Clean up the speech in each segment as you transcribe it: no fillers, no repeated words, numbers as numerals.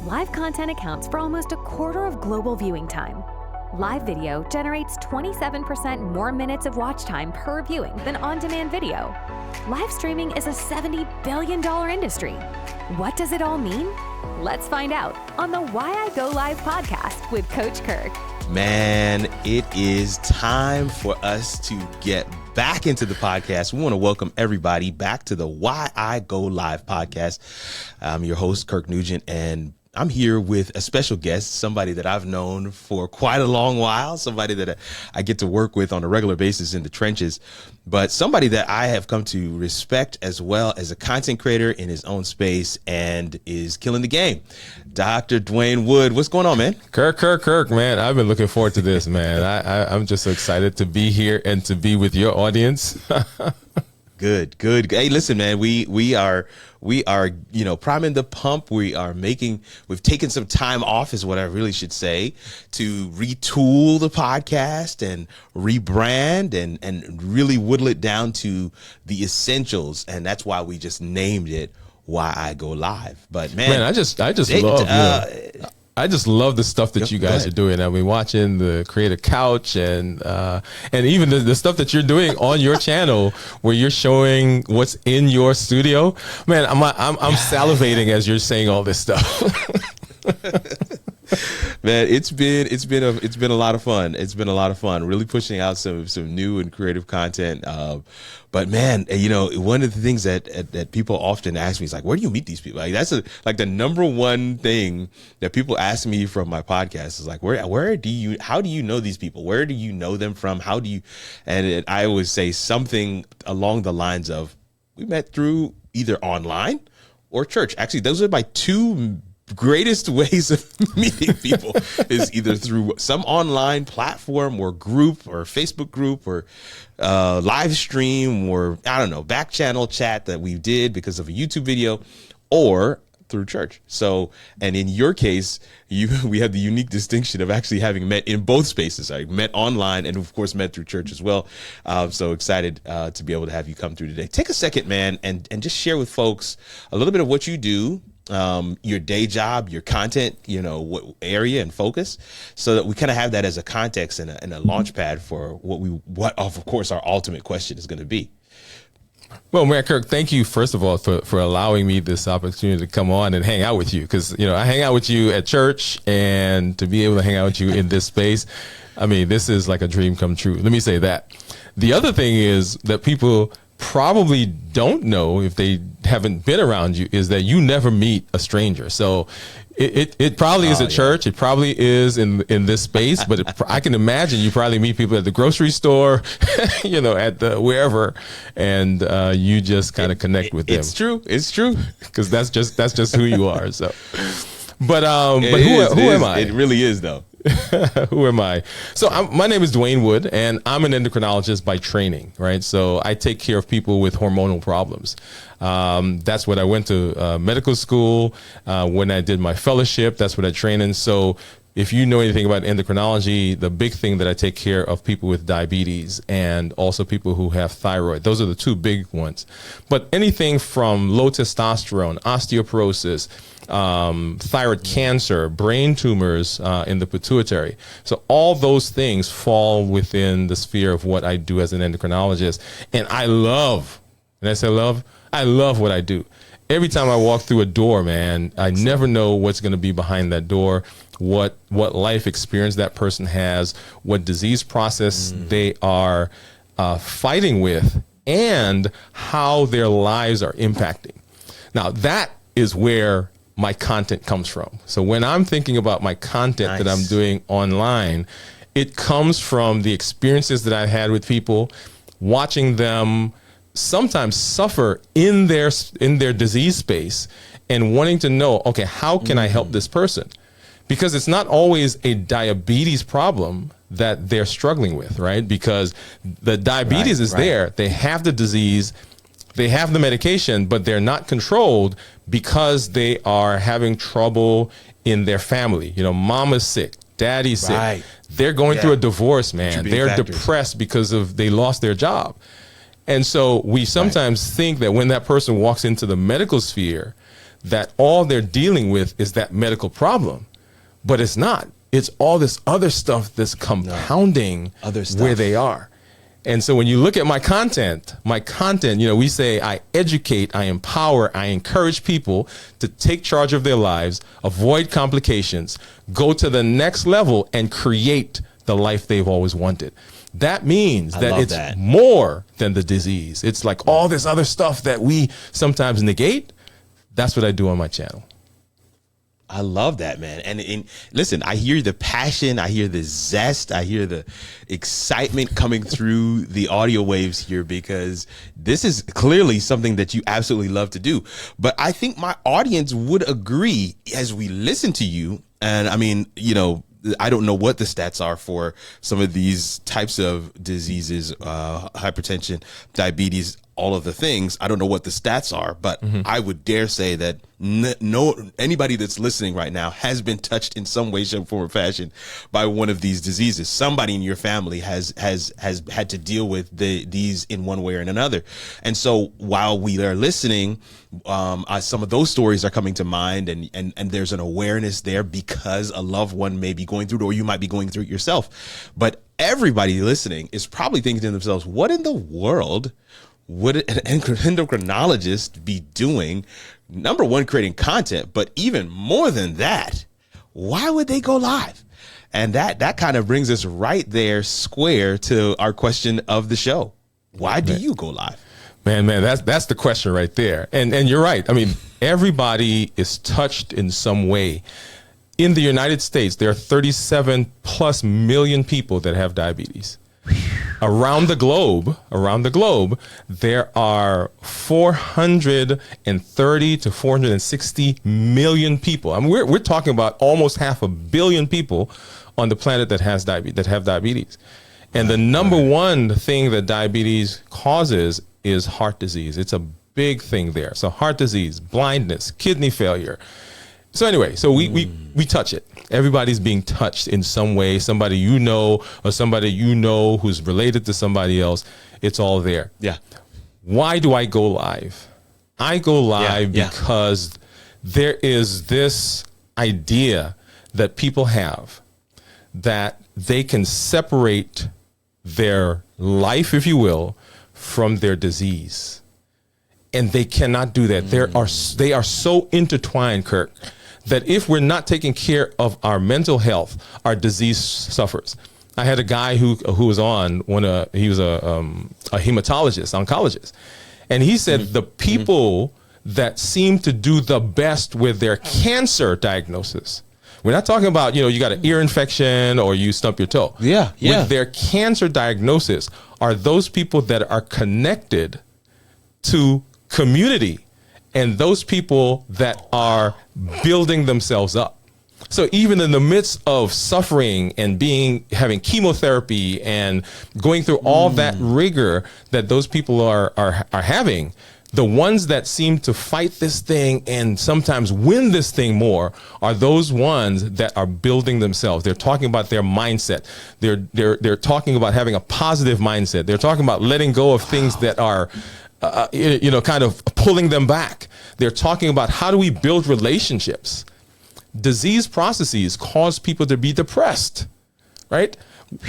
live content accounts for almost a quarter of global viewing time. Live video generates 27% more minutes of watch time per viewing than on-demand video. Live streaming is a $70 billion industry. What does it all mean? Let's find out on the Why I Go Live podcast with Coach Kirk. Man, it is time for us to get back into the podcast. We want to welcome everybody back to the Why I Go Live podcast. I'm your host, Kirk Nugent, and I'm here with a special guest, somebody that I've known for quite a long while, somebody that I get to work with on a regular basis in the trenches, but somebody that I have come to respect as well as a content creator in his own space and is killing the game. Dr. Dwain Woode, what's going on, man? Kirk, man. I've been looking forward to this, man. I'm just so excited to be here and to be with your audience. Good. Hey, listen, man, we are, priming the pump. We've taken some time off is what I really should say to retool the podcast and rebrand and really whittle it down to the essentials. And that's why we just named it Why I Go Live. But man, I just love the stuff that you guys are doing. I mean, watching the Creative Couch and even the stuff that you're doing on your channel, where you're showing what's in your studio. Man, I'm salivating as you're saying all this stuff. Man, it's been a lot of fun. It's been a lot of fun, really pushing out some new and creative content. But man, one of the things that people often ask me is like, where do you meet these people? Like that's the number one thing that people ask me from my podcast is like, how do you know these people? Where do you know them from? And I always say something along the lines of, we met through either online or church. Actually, those are my two greatest ways of meeting people is either through some online platform or group or Facebook group or live stream or back channel chat that we did because of a YouTube video or through church. So, and in your case, we have the unique distinction of actually having met in both spaces. I met online and of course met through church as well. So excited to be able to have you come through today. Take a second, man, and just share with folks a little bit of what you do, your day job, your content, what area and focus, so that we kind of have that as a context and a launch pad for what of course our ultimate question is going to be. Well, man, Kirk, thank you, first of all, for allowing me this opportunity to come on and hang out with you. Because, I hang out with you at church, and to be able to hang out with you in this space, I mean, this is like a dream come true. Let me say that. The other thing is that people probably don't know, if they haven't been around you, is that you never meet a stranger. So it probably is at church. It probably is in this space, but I can imagine you probably meet people at the grocery store, at the wherever, and you just kind of connect with them. It's true. Because that's just who you are. So, but who am I? It really is, though. Who am I? So my name is Dwain Woode, and I'm an endocrinologist by training, right? So I take care of people with hormonal problems. That's what I went to medical school. When I did my fellowship, that's what I trained in. So if you know anything about endocrinology, the big thing that I take care of people with diabetes and also people who have thyroid. Those are the two big ones. But anything from low testosterone, osteoporosis, thyroid cancer, brain tumors in the pituitary. So all those things fall within the sphere of what I do as an endocrinologist. And I love what I do. Every time I walk through a door, man, I never know what's going to be behind that door, what life experience that person has, what disease process they are fighting with, and how their lives are impacting. Now, that is where my content comes from. So when I'm thinking about my content that I'm doing online, it comes from the experiences that I've had with people, watching them sometimes suffer in their disease space and wanting to know, okay, how can I help this person? Because it's not always a diabetes problem that they're struggling with, right? Because the diabetes is there. They have the disease, they have the medication, but they're not controlled because they are having trouble in their family. Mama's sick, daddy's sick. They're going through a divorce, man. They're depressed because they lost their job. And so we sometimes think that when that person walks into the medical sphere, that all they're dealing with is that medical problem, but it's not. It's all this other stuff that's compounding Other stuff. where they are. And so when you look at my content, we say I educate, I empower, I encourage people to take charge of their lives, avoid complications, go to the next level, and create the life they've always wanted. That means that it's more than the disease. It's like all this other stuff that we sometimes negate. That's what I do on my channel. I love that, man. And listen, I hear the passion, I hear the zest, I hear the excitement coming through the audio waves here, because this is clearly something that you absolutely love to do. But I think my audience would agree as we listen to you. And I mean, I don't know what the stats are for some of these types of diseases, hypertension, diabetes, all of the things. I don't know what the stats are, but I would dare say that anybody that's listening right now has been touched in some way, shape, form, or fashion by one of these diseases. Somebody in your family has had to deal with these in one way or another. And so while we are listening, some of those stories are coming to mind, and there's an awareness there because a loved one may be going through it, or you might be going through it yourself. But everybody listening is probably thinking to themselves, what in the world would an endocrinologist be doing? Number one, creating content, but even more than that, why would they go live? And that kind of brings us right there square to our question of the show. Why do you go live? Man, that's the question right there. And you're right. I mean, everybody is touched in some way. In the United States, there are 37 plus million people that have diabetes. Around the globe, there are 430 to 460 million people. I mean, we're talking about almost 500 million people on the planet that have diabetes. And the number one thing that diabetes causes is heart disease. It's a big thing there. So heart disease, blindness, kidney failure. So anyway, so we touch it. Everybody's being touched in some way, somebody or somebody who's related to somebody else. It's all there. Yeah. Why do I go live? I go live because there is this idea that people have that they can separate their life, if you will, from their disease. And they cannot do that. They are so intertwined, Kirk, that if we're not taking care of our mental health, our disease suffers. I had a guy who was on he was a hematologist, oncologist, and he said the people that seem to do the best with their cancer diagnosis. We're not talking about, you got an ear infection or you stump your toe. Yeah. With their cancer diagnosis are those people that are connected to community and those people that are building themselves up. So even in the midst of suffering and having chemotherapy and going through all that rigor that those people are having, the ones that seem to fight this thing and sometimes win this thing more are those ones that are building themselves. They're talking about their mindset. They're talking about having a positive mindset. They're talking about letting go of things that are kind of pulling them back. They're talking about how do we build relationships. Disease processes cause people to be depressed, right?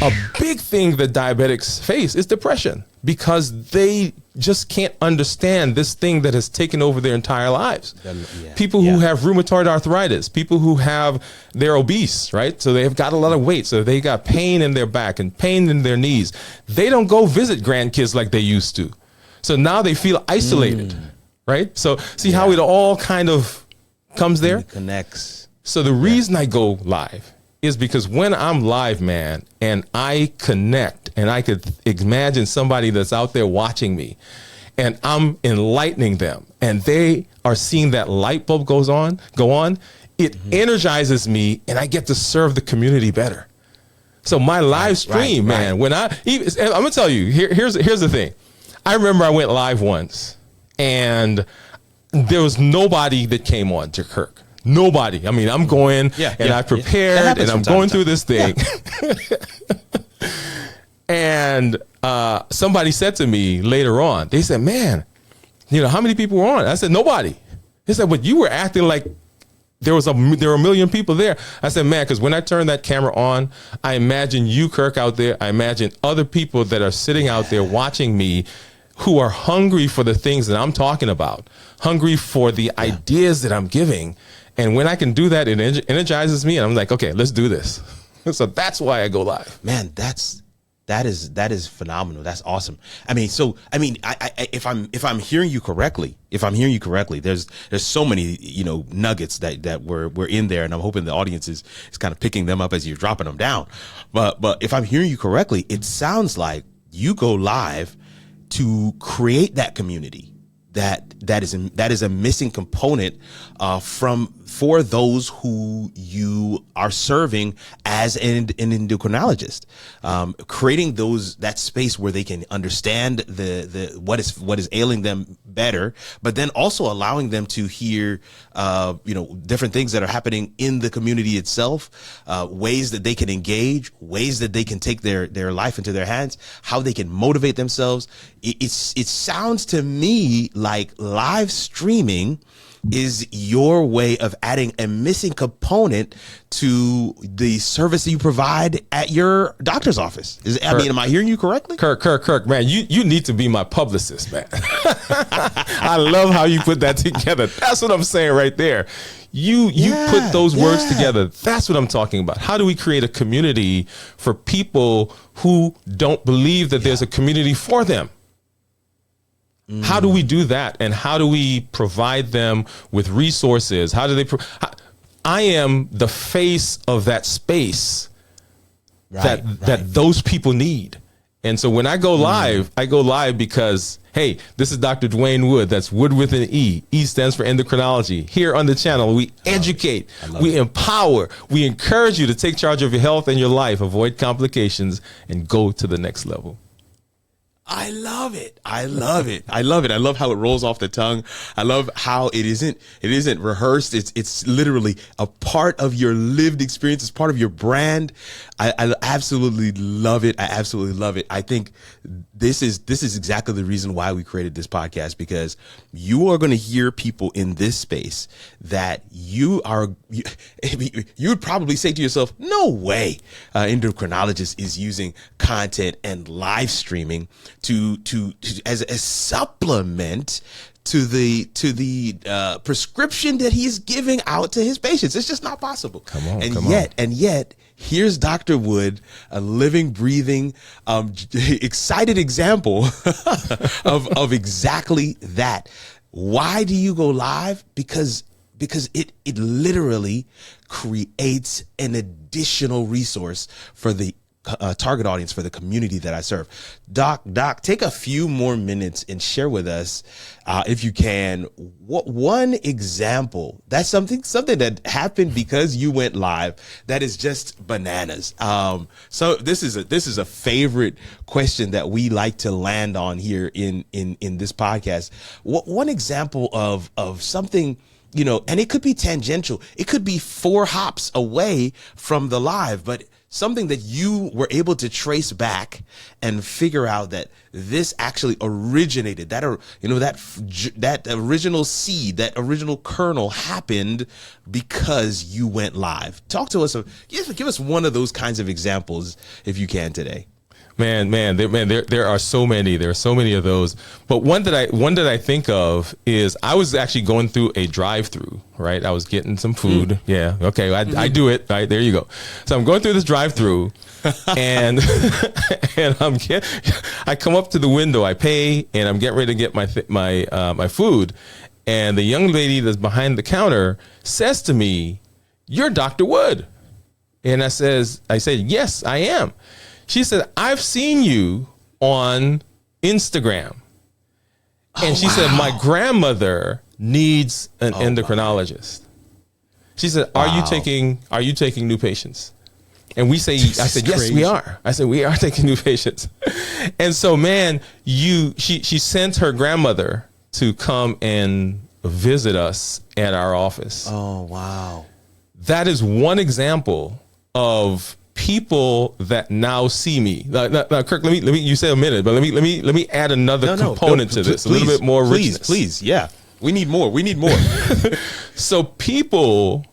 A big thing that diabetics face is depression because they just can't understand this thing that has taken over their entire lives. People who have rheumatoid arthritis, people who they're obese, right? So they've got a lot of weight. So they got pain in their back and pain in their knees. They don't go visit grandkids like they used to. So now they feel isolated, right? So see how it all kind of comes there? It connects. So the reason I go live is because when I'm live, man, and I connect and I could imagine somebody that's out there watching me and I'm enlightening them and they are seeing that light bulb go on, it energizes me and I get to serve the community better. So my live stream, man, when I'm going to tell you, here's the thing. I remember I went live once and there was nobody that came on to Kirk. Nobody. I mean, I'm going and I prepared and I'm going through this thing. And somebody said to me later on, they said, man, how many people were on? I said, nobody. He said, but you were acting like there were a million people there. I said, man, because when I turn that camera on, I imagine you, Kirk, out there. I imagine other people that are sitting out there watching me who are hungry for the things that I'm talking about, hungry for the ideas that I'm giving. And when I can do that, it energizes me. And I'm like, okay, let's do this. So that's why I go live. Man, that is phenomenal. That's awesome. I mean, if I'm hearing you correctly, there's so many, nuggets that were in there, and I'm hoping the audience is kind of picking them up as you're dropping them down. But if I'm hearing you correctly, it sounds like you go live to create that community that is a missing component for those who you are serving as an endocrinologist, creating that space where they can understand the what is ailing them better, but then also allowing them to hear different things that are happening in the community itself, ways that they can engage, ways that they can take their life into their hands, how they can motivate themselves. It sounds to me like live streaming is your way of adding a missing component to the service that you provide at your doctor's office. Am I hearing you correctly? Kirk, man, you need to be my publicist, man. I love how you put that together. That's what I'm saying right there. You put those words together. That's what I'm talking about. How do we create a community for people who don't believe that there's a community for them? How do we do that? And how do we provide them with resources? How do they? I am the face of that space that those people need. And so when I go live, I go live because, hey, this is Dr. Dwain Woode. That's Wood with an E. E stands for endocrinology. Here on the channel, we educate, we empower, we encourage you to take charge of your health and your life, avoid complications, and go to the next level. I love it. I love how it rolls off the tongue. I love how it isn't rehearsed. It's literally a part of your lived experience. It's part of your brand. I absolutely love it. I think this is exactly the reason why we created this podcast, because you are going to hear people in this space that you would probably say to yourself, no way endocrinologist is using content and live streaming to as a supplement to the prescription that he's giving out to his patients. It's just not possible. Come on. And yet here's Dr. Woode, a living, breathing, excited example of exactly that. Why do you go live? Because it literally creates an additional resource for the target audience, for the community that I serve. Doc, take a few more minutes and share with us, if you can, what one example that's something that happened because you went live that is just bananas. So this is a favorite question that we like to land on here in this podcast. What one example of something, and it could be tangential, it could be 4 hops away from the live, but something that you were able to trace back and figure out that this actually originated, that original seed, that original kernel happened because you went live. Talk to us. Give us one of those kinds of examples if you can today. Man, there are so many. There are so many of those. But one that I think of is I was actually going through a drive-through, right? I was getting some food. Yeah. Okay. I do it. Right. There you go. So I'm going through this drive-through and I come up to the window, I pay, and I'm getting ready to get my food. And the young lady that's behind the counter says to me, "You're Dr. Woode." And I said, "Yes, I am." She said, "I've seen you on Instagram." And she said, "My grandmother needs an endocrinologist." Wow. She said, "Are you taking new patients?" And I said, "Yes, we are." I said, "We are taking new patients." And so, man, she sent her grandmother to come and visit us at our office. Oh, wow. That is one example of people that now see me. Now, Kirk, you said a minute, but let me add another component to this, a little bit more richness. Please, yeah. We need more. We need more. So people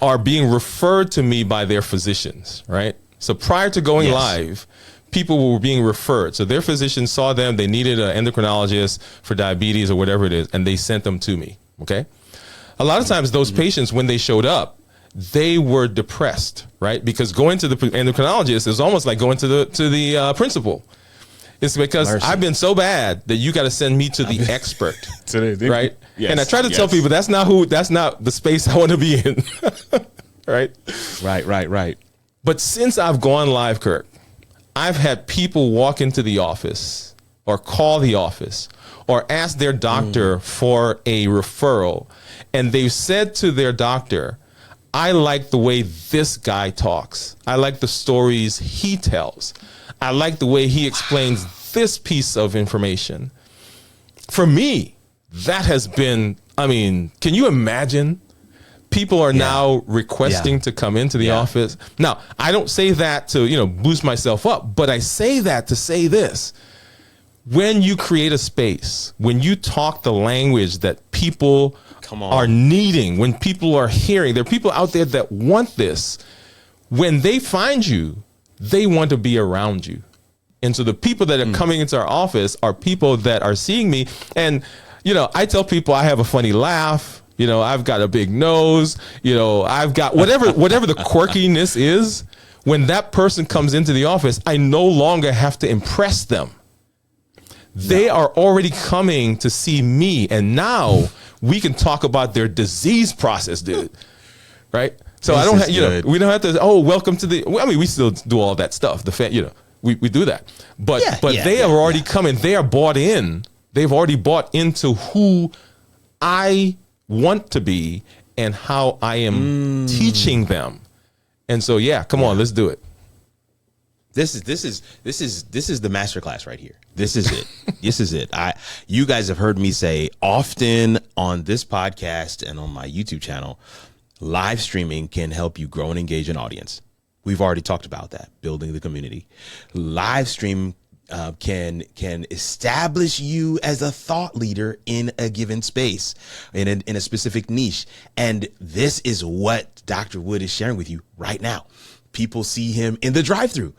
are being referred to me by their physicians, right? So prior to going live, people were being referred. So their physician saw them, they needed an endocrinologist for diabetes or whatever it is, and they sent them to me, okay? A lot of times those patients, when they showed up, they were depressed, right? Because going to the endocrinologist is almost like going to the principal. It's because I've been so bad that you got to send me to the expert, right? Yes, and I try to tell people that's not the space I want to be in, right? Right. But since I've gone live, Kirk, I've had people walk into the office or call the office or ask their doctor for a referral, and they've said to their doctor, I like the way this guy talks. I like the stories he tells. I like the way he explains this piece of information. For me, that has been, I mean, can you imagine? People are now requesting to come into the office. Now, I don't say that to, boost myself up, but I say that to say this. When you create a space, when you talk the language that people are needing, when people are hearing, there are people out there that want this. When they find you, they want to be around you. And so the people that are coming into our office are people that are seeing me. And, I tell people I have a funny laugh. I've got a big nose, I've got whatever the quirkiness is. When that person comes into the office, I no longer have to impress them. They are already coming to see me. And now we can talk about their disease process, dude. Right. So I don't have, we don't have to, welcome to we still do all that stuff. We do that. But they are already coming. They are bought in. They've already bought into who I want to be and how I am teaching them. And so, come on, let's do it. This is the masterclass right here. This is it. This is it. You guys have heard me say often on this podcast and on my YouTube channel, live streaming can help you grow and engage an audience. We've already talked about that, building the community. Live stream can establish you as a thought leader in a given space, in a specific niche. And this is what Dr. Woode is sharing with you right now. People see him in the drive-thru.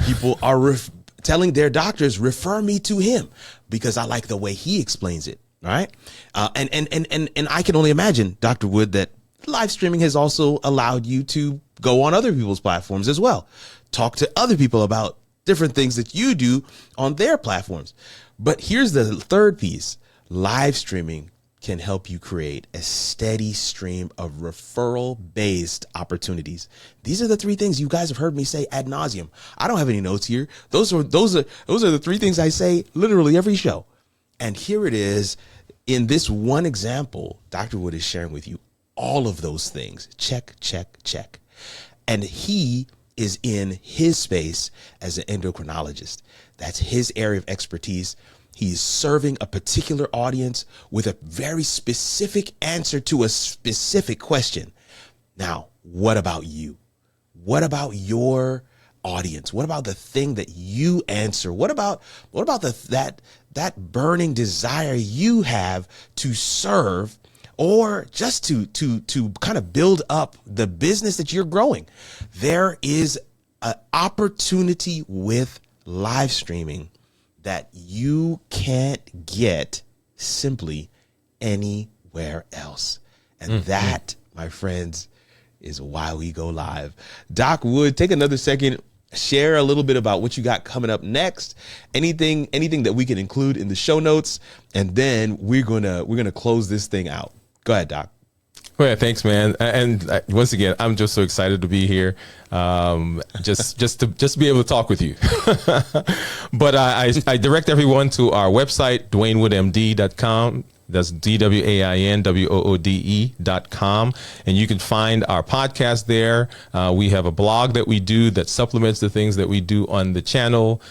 People are telling their doctors, refer me to him because I like the way he explains it. All right. And I can only imagine, Dr. Woode, that live streaming has also allowed you to go on other people's platforms as well. Talk to other people about different things that you do on their platforms. But here's the third piece. Live streaming can help you create a steady stream of referral-based opportunities. These are the three things you guys have heard me say ad nauseum. I don't have any notes here. Those are the three things I say literally every show. And here it is. In this one example, Dr. Woode is sharing with you all of those things. Check, check, check. And he is in his space as an endocrinologist. That's his area of expertise. He's serving a particular audience with a very specific answer to a specific question. Now, what about you? What about your audience? What about the thing that you answer? What about that burning desire you have to serve, or just to kind of build up the business that you're growing? There is an opportunity with live streaming that you can't get simply anywhere else. And that, my friends, is why we go live. Doc Woode, take another second, share a little bit about what you got coming up next. Anything that we can include in the show notes, and then we're gonna close this thing out. Go ahead, Doc. Well, yeah, thanks, man. And once again, I'm just so excited to be here, just to be able to talk with you. But I direct everyone to our website, DwainWoodMD.com. That's DwainWoode.com. And you can find our podcast there. We have a blog that we do that supplements the things that we do on the channel.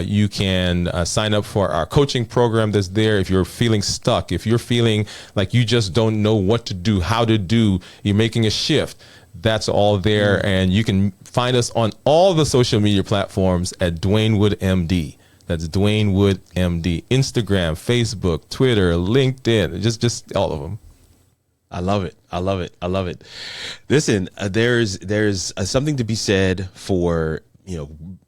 You can sign up for our coaching program that's there. If you're feeling stuck, if you're feeling like you just don't know what to do, how to do, you're making a shift, that's all there. And you can find us on all the social media platforms at Dwain Woode MD. That's Dwain Woode MD. Instagram, Facebook, Twitter, LinkedIn, just all of them. I love it. I love it. I love it. Listen, there's something to be said for,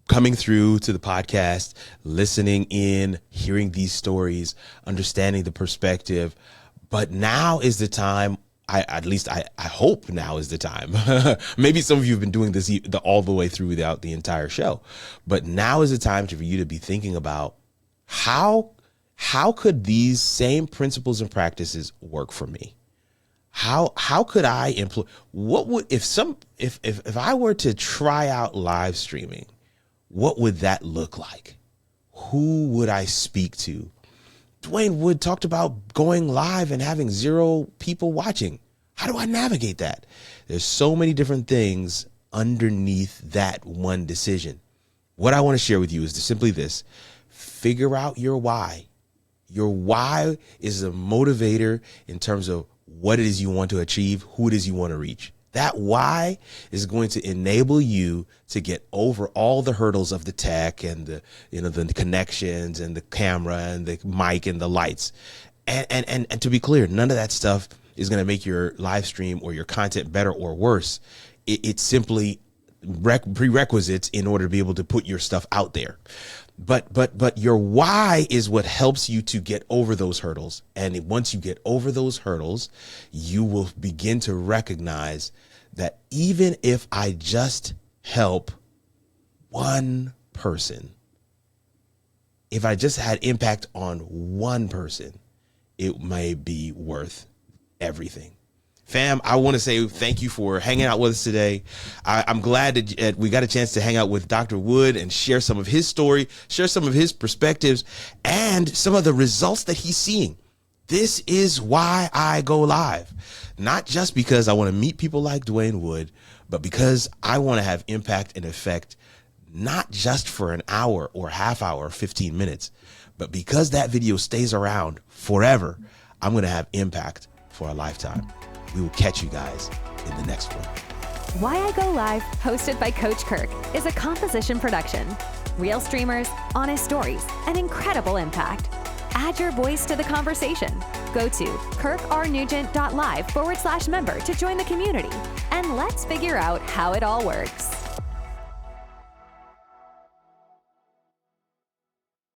coming through to the podcast, listening in, hearing these stories, understanding the perspective. But now is the time. I hope now is the time. Maybe some of you have been doing this all the way through without the entire show, but now is the time for you to be thinking about how could these same principles and practices work for me? How could I employ? What would if I were to try out live streaming? What would that look like? Who would I speak to? Dwain Woode talked about going live and having 0 people watching. How do I navigate that? There's so many different things underneath that one decision. What I want to share with you is simply this: figure out your why. Your why is a motivator in terms of what it is you want to achieve, who it is you want to reach. That why is going to enable you to get over all the hurdles of the tech and the connections and the camera and the mic and the lights. And to be clear, none of that stuff is going to make your live stream or your content better or worse. It's simply prerequisites in order to be able to put your stuff out there. But your why is what helps you to get over those hurdles. And once you get over those hurdles, you will begin to recognize that even if I just help one person, if I just had impact on one person, it may be worth everything. Fam, I want to say thank you for hanging out with us today. I'm glad that we got a chance to hang out with Dr. Woode and share some of his story, share some of his perspectives, and some of the results that he's seeing. This is why I go live. Not just because I want to meet people like Dwain Woode, but because I want to have impact and effect, not just for an hour or half hour, 15 minutes, but because that video stays around forever, I'm going to have impact for a lifetime. We will catch you guys in the next one. Why I Go Live, hosted by Coach Kirk, is a composition production. Real streamers, honest stories, and incredible impact. Add your voice to the conversation. Go to kirkrnugent.live/member to join the community. And let's figure out how it all works.